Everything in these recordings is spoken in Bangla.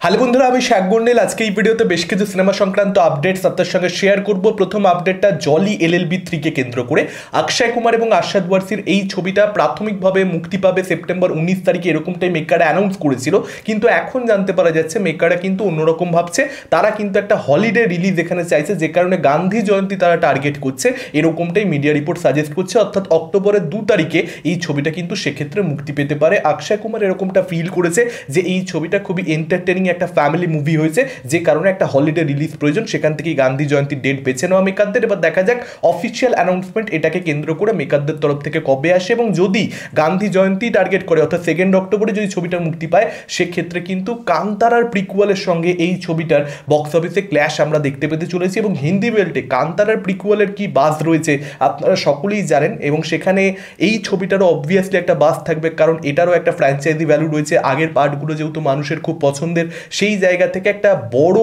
হ্যালো বন্ধুরা, আমি শাক গন্ডেল। আজকে এই ভিডিওতে বেশ কিছু সিনেমা সংক্রান্ত আপডেটস আপনার সঙ্গে শেয়ার করব। প্রথম আপডেটটা জলি এলএলবি 3 কে কেন্দ্র করে অক্ষয় কুমার এবং আরশাদ ওয়ারসির এই ছবিটা প্রাথমিকভাবে মুক্তি পাবে সেপ্টেম্বর 19 তারিখে, এরকমটাই মেকাররা অ্যানাউন্স করেছিল। কিন্তু এখন জানতে পারা যাচ্ছে মেকাররা কিন্তু অন্যরকম ভাবছে। তারা কিন্তু একটা হলিডে রিলিজ এখানে চাইছে, যে কারণে গান্ধী জয়ন্তী তারা টার্গেট করছে, এরকমটাই মিডিয়া রিপোর্ট সাজেস্ট করছে। অর্থাৎ অক্টোবরের 2 তারিখে এই ছবিটা কিন্তু সেক্ষেত্রে মুক্তি পেতে পারে। অক্ষয় কুমার এরকমটা ফিল করেছে যে এই ছবিটা খুবই এন্টারটেনিং একটা ফ্যামিলি মুভি হয়েছে, যে কারণে একটা হলিডে রিলিজ প্রয়োজন। সেখান থেকেই গান্ধী জয়ন্তীর ডেট বেছে নেওয়া মেকারদের। এবার দেখা যাক অফিসিয়াল অ্যানাউন্সমেন্ট এটাকে কেন্দ্র করে মেকারদের তরফ থেকে কবে আসে, এবং যদি গান্ধী জয়ন্তী টার্গেট করে অর্থাৎ 2 অক্টোবরে যদি ছবিটা মুক্তি পায়, সেক্ষেত্রে কিন্তু কান্তারার প্রিকুয়ালের সঙ্গে এই ছবিটার বক্স অফিসে ক্ল্যাশ আমরা দেখতে পেতে চলেছি। এবং হিন্দি বেল্টে কান্তারার প্রিকুয়ালের কি বাজ রয়েছে আপনারা সকলেই জানেন, এবং সেখানে এই ছবিটারও অবভিয়াসলি একটা বাজ থাকবে, কারণ এটারও একটা ফ্র্যাঞ্চাইজি ভ্যালু রয়েছে। আগের পার্টগুলো যেহেতু মানুষের খুব পছন্দের, সেই জায়গা থেকে একটা বড়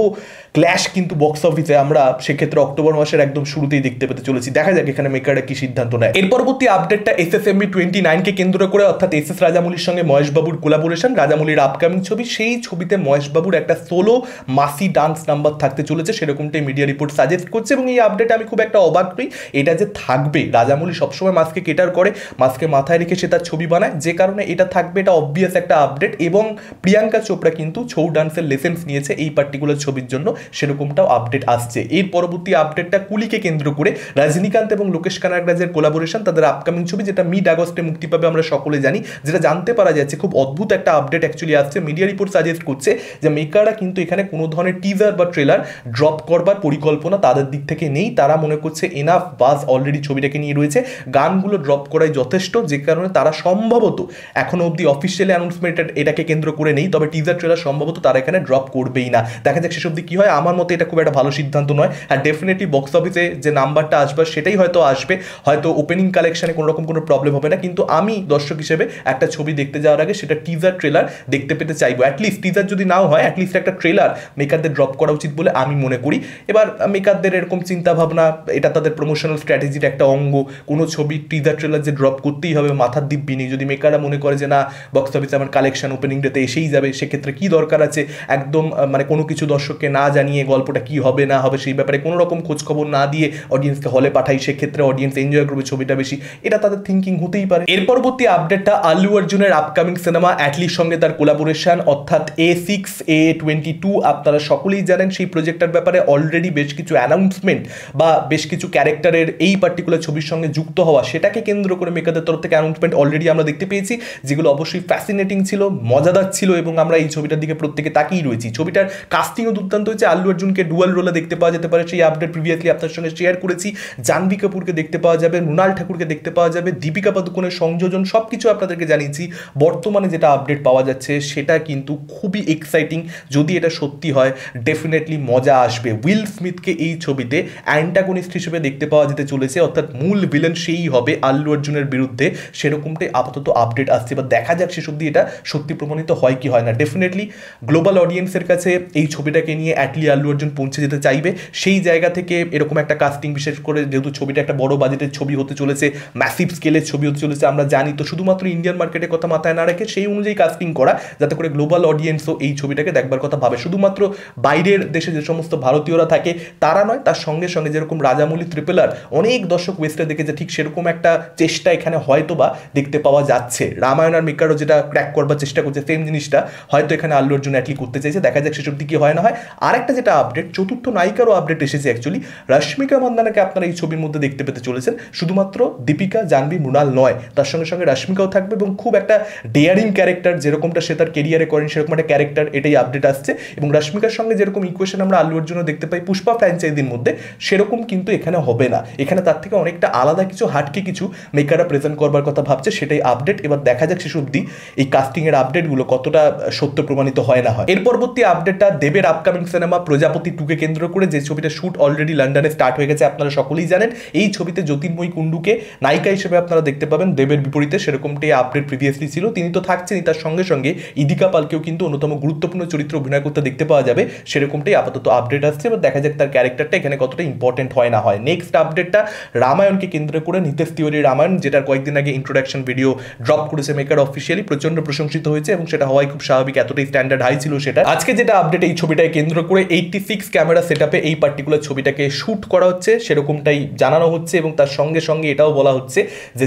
ক্ল্যাশ কিন্তু বক্স অফিসে আমরা সেক্ষেত্রে অক্টোবর মাসের একদম শুরুতেই দেখতে পেতে চলেছি। দেখা যাক এখানে মেকাররা কি সিদ্ধান্ত নেয়। এর পরবর্তী আপডেটটা SSMB 29 কে কেন্দ্র করে, অর্থাৎ SS রাজামৌলির সঙ্গে মহেশ বাবুর কোলাবোরেশন। রাজামৌলির আপকামিং ছবি, সেই ছবিতে মহেশ বাবুর একটা সোলো মাসি ডান্স নাম্বার থাকতে চলেছে, সেরকমটাই মিডিয়া রিপোর্ট সাজেস্ট করছে। এবং এই আপডেটে আমি খুব একটা অবাক নই, এটা যে থাকবে। রাজামৌলি সবসময় মাসকে কেটার করে, মাসকে মাথায় রেখে সে তার ছবি বানায়, যে কারণে এটা থাকবে, এটা অবভিয়াস একটা আপডেট। এবং প্রিয়াঙ্কা চোপড়া কিন্তু ছৌ ডান্সের লেসেন্স নিয়েছে এই পার্টিকুলার ছবির জন্য, সেরকমটাও আপডেট আসছে। এর পরবর্তী আপডেটটা কুলিকে কেন্দ্র করে, রজনীকান্ত এবং লোকেশ কানাগরাজের কোলাবোরেশন, তাদের আপকামিং ছবি, যেটা মিড আগস্টে মুক্তি পাবে আমরা সকলে জানি। যেটা জানতে পারা যাচ্ছে, খুব অদ্ভুত একটা আপডেট অ্যাকচুয়ালি আসছে। মিডিয়া রিপোর্ট সাজেস্ট করছে যে মেকাররা কিন্তু এখানে কোনো ধরনের টিজার বা ট্রেলার ড্রপ করবার পরিকল্পনা তাদের দিক থেকে নেই। তারা মনে করছে এনাফ বাজ অলরেডি ছবিটাকে নিয়ে রয়েছে, গানগুলো ড্রপ করাই যথেষ্ট, যে কারণে তারা সম্ভবত এখনো অবধি অফিসিয়ালি অ্যানাউন্সমেন্ট এটাকে কেন্দ্র করে নেই, তবে টিজার ট্রেলার সম্ভবত তারা এখানে ড্রপ করবেই না। দেখা যাক শেষ অবধি কি হয়। আমার মতে এটা খুব একটা ভালো সিদ্ধান্ত নয়। আর ডেফিনেটলি বক্স অফিসে যে নাম্বারটা আসবে সেটাই হয়তো আসবে, হয়তো ওপেনিং কালেকশনে কোনো রকম কোনো প্রবলেম হবে না। কিন্তু আমি দর্শক হিসেবে একটা ছবি দেখতে যাওয়ার আগে সেটা টিজার ট্রেলার দেখতে পেতে চাইবো। অ্যাটলিস্ট টিজার যদি নাও হয়, অ্যাটলিস্ট একটা ট্রেলার মেকারদের ড্রপ করা উচিত বলে আমি মনে করি। এবার মেকারদের এরকম চিন্তা ভাবনা, এটা তাদের প্রমোশনাল স্ট্র্যাটেজির একটা অঙ্গ। কোনো ছবি টিজার ট্রেলার যে ড্রপ করতেই হবে মাথার দিব্যি নেই। যদি মেকাররা মনে করে যে না, বক্স অফিসে আমার কালেকশন ওপেনিং ডেতে এসেই যাবে, সেক্ষেত্রে কি দরকার আছে একদম মানে কোনো কিছু দর্শককে না জানিয়ে গল্পটা কি হবে না হবে সেই ব্যাপারে কোনো রকম খোঁজখবর না দিয়ে অডিয়েন্সকে হলে পাঠাই, সেক্ষেত্রে অডিয়েন্স এনজয় করবে ছবিটা বেশি, এটা তাদের থিঙ্কিং হতেই পারে। এর পরবর্তী আপডেটটা আল্লু অর্জুনের আপকামিং সিনেমা অ্যাটলির সঙ্গে তার কোলাবোরেশন, অর্থাৎ A6A22। আপনারা সকলেই জানেন সেই প্রজেক্টটার ব্যাপারে অলরেডি বেশ কিছু অ্যানাউন্সমেন্ট বা বেশ কিছু ক্যারেক্টারের এই পার্টিকুলার ছবির সঙ্গে যুক্ত হওয়া, সেটাকে কেন্দ্র করে মেকারদের তরফ থেকে অ্যানাউন্সমেন্ট অলরেডি আমরা দেখতে পেয়েছি, যেগুলো অবশ্যই ফ্যাসিনেটিং ছিল, মজাদার ছিল, এবং আমরা এই ছবিটার দিকে প্রত্যেকে তাকিয়ে রয়েছি। ছবিটার কাস্টিংও দুর্দান্ত হয়েছে। আল্লু অর্জুনকে ডুয়াল রোলে দেখতে পাওয়া যেতে পারে, সেই আপডেট প্রিভিয়াসলি আপনার সঙ্গে শেয়ার করেছি। জাহ্নবী কাপুরকে দেখতে পাওয়া যাবে, মৃণাল ঠাকুরকে দেখতে পাওয়া যাবে, দীপিকা পাদুকোনের সংযোজন, সব কিছু আপনাদেরকে জানিয়েছি। বর্তমানে যেটা আপডেট পাওয়া যাচ্ছে সেটা কিন্তু খুবই এক্সাইটিং। যদি এটা সত্যি হয়, ডেফিনেটলি মজা আসবে। উইল স্মিথকে এই ছবিতে অ্যান্টাগনিস্ট হিসেবে দেখতে পাওয়া যেতে চলেছে, অর্থাৎ মূল ভিলেন সেই হবে আল্লু অর্জুনের বিরুদ্ধে, সেরকমটাই আপাতত আপডেট আসছে। বা দেখা যাক শেষ অবধি এটা সত্যি প্রমাণিত হয় কি হয় না। ডেফিনেটলি গ্লোবাল অডিয়েন্সের কাছে এই ছবিটাকে নিয়ে অ্যাটলি আল্লু অর্জুন পৌঁছে যেতে চাইবে। সেই জায়গা থেকে এরকম একটা কাস্টিং, বিশেষ করে যেহেতু ছবিটা একটা বড় বাজেটের ছবি হতে চলেছে, ম্যাসিভ স্কেলের ছবি হতে চলেছে আমরা জানি, তো শুধুমাত্র ইন্ডিয়ান মার্কেটের কথা মাথায় না রেখে সেই অনুযায়ী কাস্টিং করা, যাতে করে গ্লোবাল অডিয়েন্সও এই ছবিটাকে দেখবার কথা ভাবে। শুধুমাত্র বাইরের দেশে যে সমস্ত ভারতীয়রা থাকে তারা নয়, তার সঙ্গে সঙ্গে যেরকম রাজামৌলি ট্রিপল আর অনেক দর্শক ওয়েস্টে দেখেছে, ঠিক সেরকম একটা চেষ্টা এখানে হয়তো বা দেখতে পাওয়া যাচ্ছে। রামায়ণ আর মেকারও যেটা ক্র্যাক করবার চেষ্টা করছে, সেম জিনিসটা হয়তো এখানে আল্লু অর্জুন অ্যাটলি করতে চাইছে। দেখা যাক শেষ অবধি কি হয় না হয়। আর একটা যেটা আপডেট, চতুর্থ নায়িকারও আপডেট এসেছে অ্যাকচুয়ালি। রশ্মিকা মন্দানাকে আপনারা এই ছবির মধ্যে দেখতে পেতে চলেছেন। শুধুমাত্র দীপিকা, জাহ্নবী, মৃণাল নয়, তার সঙ্গে সঙ্গে রশ্মিকাও থাকবে, এবং খুব একটা ডেয়ারিং ক্যারেক্টার, যেরকমটা সে তার কেরিয়ারে করেন সেরকম একটা ক্যারেক্টার, এটাই আপডেট আসছে। এবং রশ্মিকার সঙ্গে যেরকম ইকুয়েশন আমরা আল্লু অর্জুনও দেখতে পাই পুষ্পা ফ্র্যাঞ্চাইজির মধ্যে, সেরকম কিন্তু এখানে হবে না। এখানে তার থেকে অনেকটা আলাদা কিছু, হাটকে কিছু মেকাররা প্রেজেন্ট করবার কথা ভাবছে, সেটাই আপডেট। এবার দেখা যাক শেষ অবধি এই কাস্টিংয়ের আপডেটগুলো কতটা সত্য প্রমাণিত হয় না হয়। এর পরবর্তী আপডেটটা দেবের আপকামিং সিনেমা প্রজাপতি 2 কে কেন্দ্র করে, যে ছবিটা শুট অলরেডি লন্ডনে স্টার্ট হয়ে গেছে, আপনারা সকলেই জানেন। এই ছবিতে জ্যোতির্ময়ী কুণ্ডুকে নায়িকা হিসেবে আপনারা দেখতে পাবেন দেবের বিপরীতে, সেরকমটাই আপডেট প্রিভিয়াসলি ছিল। তিনি তো থাকছেনই, তার সঙ্গে সঙ্গে ইদিকা পালকেও কিন্তু অন্যতম গুরুত্বপূর্ণ চরিত্র অভিনয় করতে দেখতে পাওয়া যাবে, সেরকমটাই আপাতত আপডেট আসছে। এবার দেখা যাক তার ক্যারেক্টারটা এখানে কতটা ইম্পর্টেন্ট হয় না হয়। নেক্সট আপডেটটা রামায়ণকে কেন্দ্র করে, নিতেশ তিওয়ারির রামায়ণ, যেটার কয়েকদিন আগে ইন্ট্রোডাকশন ভিডিও ড্রপ করেছে মেকার অফিসিয়ালি, প্রচণ্ড প্রশংসিত হয়েছে, এবং সেটা হওয়াই খুব স্বাভাবিক, এতটাই স্ট্যান্ডার্ড হাই ছিল ছিল সেটা। আজকে যেটা আপডেট এই ছবিটাকে কেন্দ্র করে 86 ক্যামেরা সেটআপে এই পার্টিকুলার ছবিটাকে শুট করা হচ্ছে সেরকমটাই জানানো হচ্ছে, এবং তার সঙ্গে সঙ্গে এটাও বলা হচ্ছে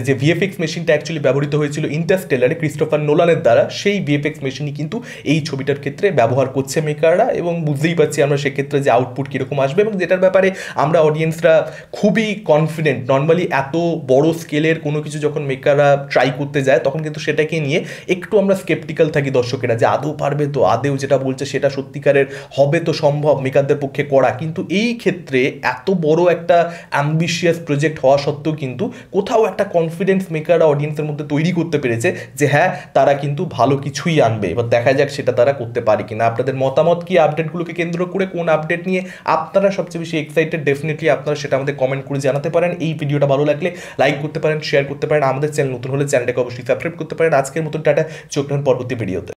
যে ভিএফএক্স মেশিনটা অ্যাকচুয়ালি ব্যবহৃত হয়েছিল ইন্টারস্টেলারে ক্রিস্টোফার নোলানের দ্বারা, সেই ভিএফএক্স মেশিনই কিন্তু এই ছবিটার ক্ষেত্রে ব্যবহার করছে মেকাররা, এবং বুঝতেই পারছি আমরা সেক্ষেত্রে যে আউটপুট কীরকম আসবে, এবং যেটার ব্যাপারে আমরা অডিয়েন্সরা খুবই কনফিডেন্ট। নর্মালি এত বড় স্কেলের কোনো কিছু যখন মেকাররা ট্রাই করতে যায় তখন কিন্তু সেটাকে নিয়ে একটু আমরা স্কেপটিক্যাল থাকি দর্শকেরা, যে আদৌ পারবে তো, আদেও যেটা বলছে সেটা সত্যিকারের হবে তো সম্ভব মেকারদের পক্ষে করা। কিন্তু এই ক্ষেত্রে এত বড় একটা অ্যাম্বিশিয়াস প্রজেক্ট হওয়া সত্ত্বেও কিন্তু কোথাও একটা কনফিডেন্স মেকাররা অডিয়েন্সের মধ্যে তৈরি করতে পেরেছে যে হ্যাঁ তারা কিন্তু ভালো কিছুই আনবে। এবার দেখা যাক সেটা তারা করতে পারে কিনা। আপনাদের মতামত কি আপডেটগুলোকে কেন্দ্র করে? কোন আপডেট নিয়ে আপনারা সবচেয়ে বেশি এক্সাইটেড? ডেফিনেটলি আপনারা সেটা আমাদের কমেন্ট করে জানাতে পারেন। এই ভিডিওটা ভালো লাগলে লাইক করতে পারেন, শেয়ার করতে পারেন। আমাদের চ্যানেল নতুন হলে চ্যানেলটাকে অবশ্যই সাবস্ক্রাইব করতে পারেন। আজকের মতন টাটা, চোখ রাখুন পরবর্তী ভিডিওতে।